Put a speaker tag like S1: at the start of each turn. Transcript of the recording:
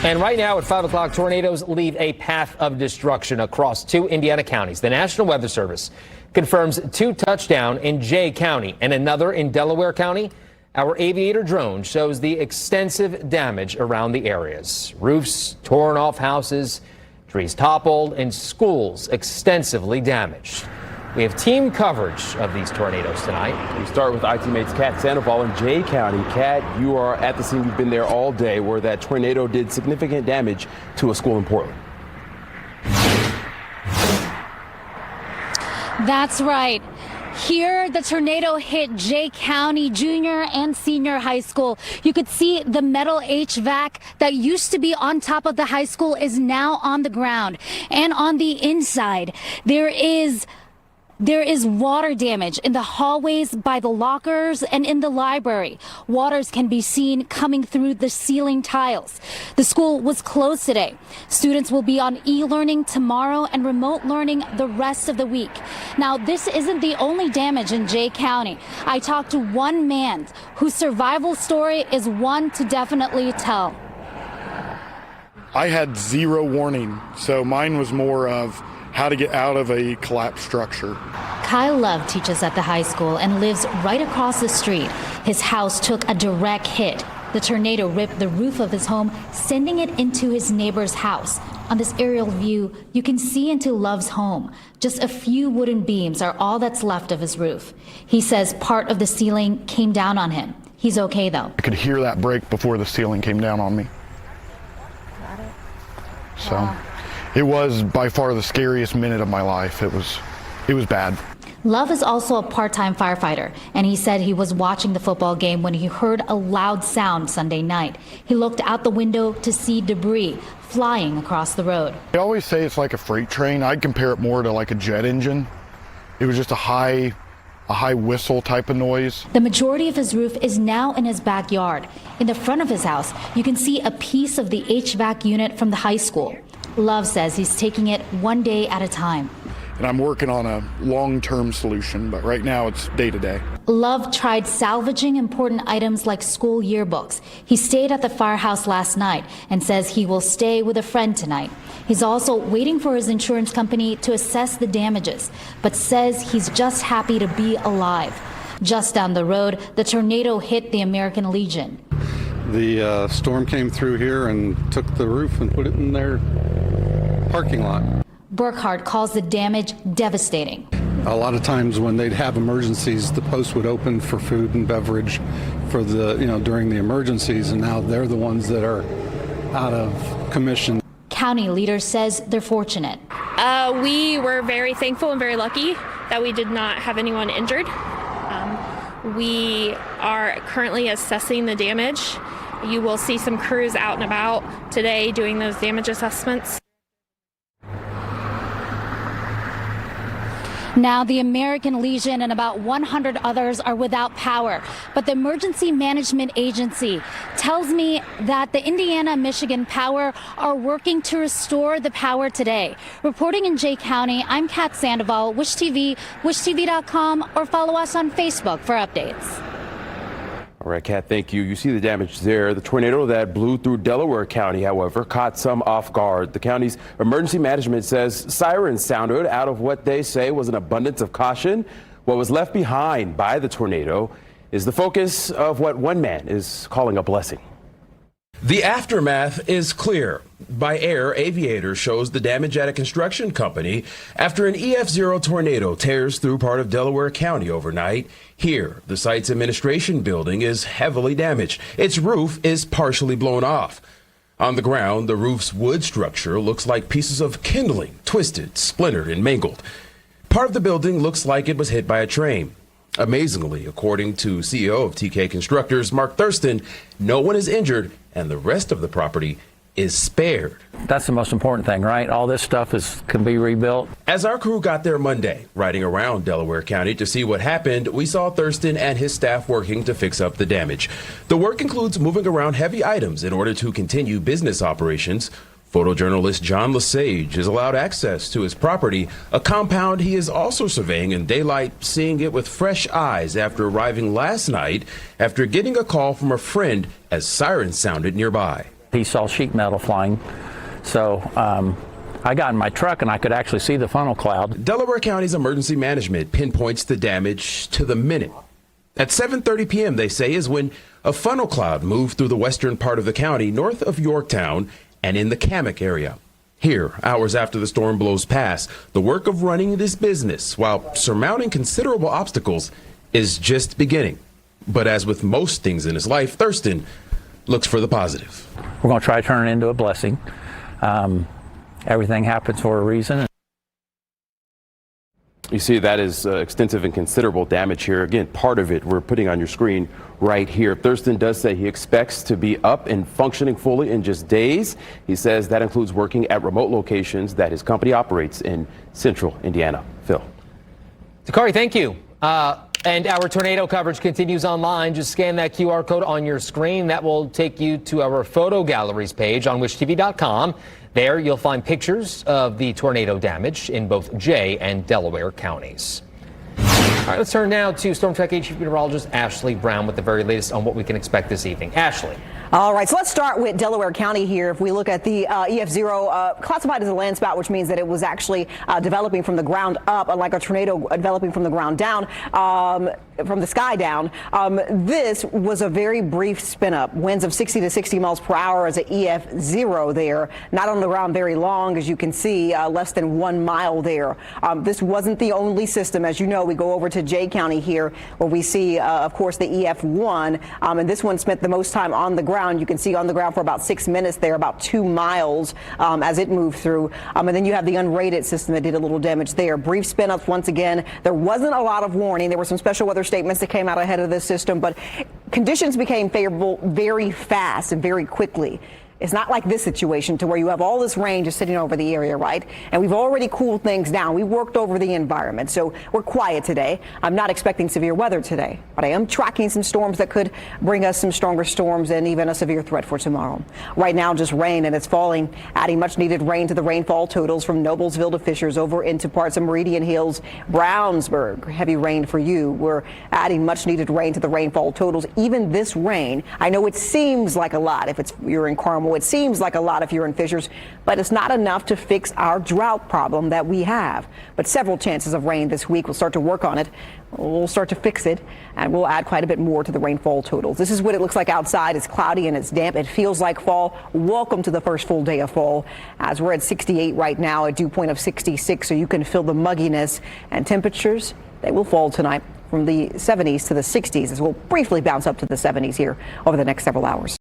S1: And right now at 5 o'clock, tornadoes leave a path of destruction across 2 Indiana counties. The National Weather Service confirms 2 touchdown in Jay County and another in Delaware County. Our aviator drone shows the extensive damage around the areas. Roofs torn off houses, trees toppled, and schools extensively damaged. We have team coverage of these tornadoes tonight.
S2: We start with IT mate's Kat Sandoval in Jay County. Kat, you are at the scene. You've been there all day where that tornado did significant damage to a school in Portland.
S3: That's right. Here, the tornado hit Jay County Junior and Senior High School. You could see the metal HVAC that used to be on top of the high school is now on the ground. And on the inside, there is water damage in the hallways, by the lockers, and in the library. Waters can be seen coming through the ceiling tiles. The school was closed today. Students will be on e-learning tomorrow and remote learning the rest of the week. Now, this isn't the only damage in Jay County. I talked to one man whose survival story is one to definitely tell.
S4: I had 0 warning, so mine was more of how to get out of a collapsed structure.
S3: Kyle Love teaches at the high school and lives right across the street. His house took a direct hit. The tornado ripped the roof of his home, sending it into his neighbor's house. On this aerial view, you can see into Love's home. Just a few wooden beams are all that's left of his roof. He says part of the ceiling came down on him. He's okay, though.
S4: I could hear that break before the ceiling came down on me.
S3: Got it.
S4: So.
S3: Wow.
S4: It was by far the scariest minute of my life. It was bad.
S3: Love is also a part-time firefighter, and he said he was watching the football game when he heard a loud sound Sunday night. He looked out the window to see debris flying across the road.
S4: I always say it's like a freight train. I'd compare it more to like a jet engine. It was just a high whistle type of noise.
S3: The majority of his roof is now in his backyard. In the front of his house, you can see a piece of the HVAC unit from the high school. Love says he's taking it one day at a time.
S4: And I'm working on a long-term solution, but right now it's day to day.
S3: Love tried salvaging important items like school yearbooks. He stayed at the firehouse last night and says he will stay with a friend tonight. He's also waiting for his insurance company to assess the damages, but says he's just happy to be alive. Just down the road, the tornado hit the American Legion.
S5: The storm came through here and took the roof and put it in their parking lot.
S3: Burkhart calls the damage devastating.
S5: A lot of times when they'd have emergencies, the post would open for food and beverage for during the emergencies, and now they're the ones that are out of commission.
S3: County leader says they're fortunate.
S6: We were very thankful and very lucky that we did not have anyone injured. We are currently assessing the damage. You will see some crews out and about today doing those damage assessments.
S3: Now, the American Legion and about 100 others are without power, but the Emergency Management Agency tells me that the Indiana-Michigan Power are working to restore the power today. Reporting in Jay County, I'm Kat Sandoval, Wish TV, wishtv.com, or follow us on Facebook for updates.
S2: All right, Kat, thank you. You see the damage there. The tornado that blew through Delaware County, however, caught some off guard. The county's emergency management says sirens sounded out of what they say was an abundance of caution. What was left behind by the tornado is the focus of what one man is calling a blessing.
S7: The aftermath is clear. By air, aviator shows the damage at a construction company after an EF0 tornado tears through part of Delaware County overnight. Here, the site's administration building is heavily damaged. Its roof is partially blown off. On the ground, the roof's wood structure looks like pieces of kindling, twisted, splintered, and mangled. Part of the building looks like it was hit by a train. Amazingly, according to CEO of TK Constructors, Mark Thurston, no one is injured and the rest of the property is spared.
S8: That's the most important thing, right? All this stuff can be rebuilt.
S7: As our crew got there Monday, riding around Delaware County to see what happened, we saw Thurston and his staff working to fix up the damage. The work includes moving around heavy items in order to continue business operations. Photojournalist John Lesage is allowed access to his property, a compound he is also surveying in daylight, seeing it with fresh eyes after arriving last night after getting a call from a friend as sirens sounded nearby.
S8: He saw sheet metal flying. So I got in my truck and I could actually see the funnel cloud.
S7: Delaware County's emergency management pinpoints the damage to the minute. At 7:30 p.m., they say, is when a funnel cloud moved through the western part of the county, north of Yorktown and in the Kamak area. Here, hours after the storm blows past, the work of running this business while surmounting considerable obstacles is just beginning. But as with most things in his life, Thurston looks for the positive.
S8: We're going to try to turn it into a blessing. Everything happens for a reason.
S2: You see, that is extensive and considerable damage here. Again, part of it we're putting on your screen right here. Thurston does say he expects to be up and functioning fully in just days. He says that includes working at remote locations that his company operates in central Indiana. Phil.
S1: Takari, thank you. And our tornado coverage continues online. Just scan that QR code on your screen. That will take you to our photo galleries page on wishtv.com. There you'll find pictures of the tornado damage in both Jay and Delaware counties. All right, let's turn now to Storm Track Chief Meteorologist Ashley Brown with the very latest on what we can expect this evening. Ashley.
S9: All right, so let's start with Delaware County here. If we look at the EF0, classified as a landspout, which means that it was actually developing from the ground up, unlike a tornado developing from the ground down, from the sky down. This was a very brief spin up. Winds of 60 to 60 miles per hour as an EF0 there. Not on the ground very long, as you can see, less than 1 mile there. This wasn't the only system. As you know, we go over to Jay County here, where we see, of course, the EF1, and this one spent the most time on the ground. You can see on the ground for about 6 minutes there, about 2 miles as it moved through. And then you have the unrated system that did a little damage there. Brief spin ups once again. There wasn't a lot of warning. There were some special weather statements that came out ahead of this system, but conditions became favorable very fast and very quickly. It's not like this situation to where you have all this rain just sitting over the area, right? And we've already cooled things down. We worked over the environment, so we're quiet today. I'm not expecting severe weather today, but I am tracking some storms that could bring us some stronger storms and even a severe threat for tomorrow. Right now, just rain, and it's falling, adding much needed rain to the rainfall totals from Noblesville to Fishers over into parts of Meridian Hills, Brownsburg. Heavy rain for you. We're adding much needed rain to the rainfall totals. Even this rain, I know it seems like a lot if you're in Carmel. It seems like a lot if you're in Fishers, but it's not enough to fix our drought problem that we have. But several chances of rain this week. We'll start to work on it. We'll start to fix it, and we'll add quite a bit more to the rainfall totals. This is what it looks like outside. It's cloudy and it's damp. It feels like fall. Welcome to the first full day of fall, as we're at 68 right now, a dew point of 66, so you can feel the mugginess. And temperatures, they will fall tonight from the 70s to the 60s, as we'll briefly bounce up to the 70s here over the next several hours.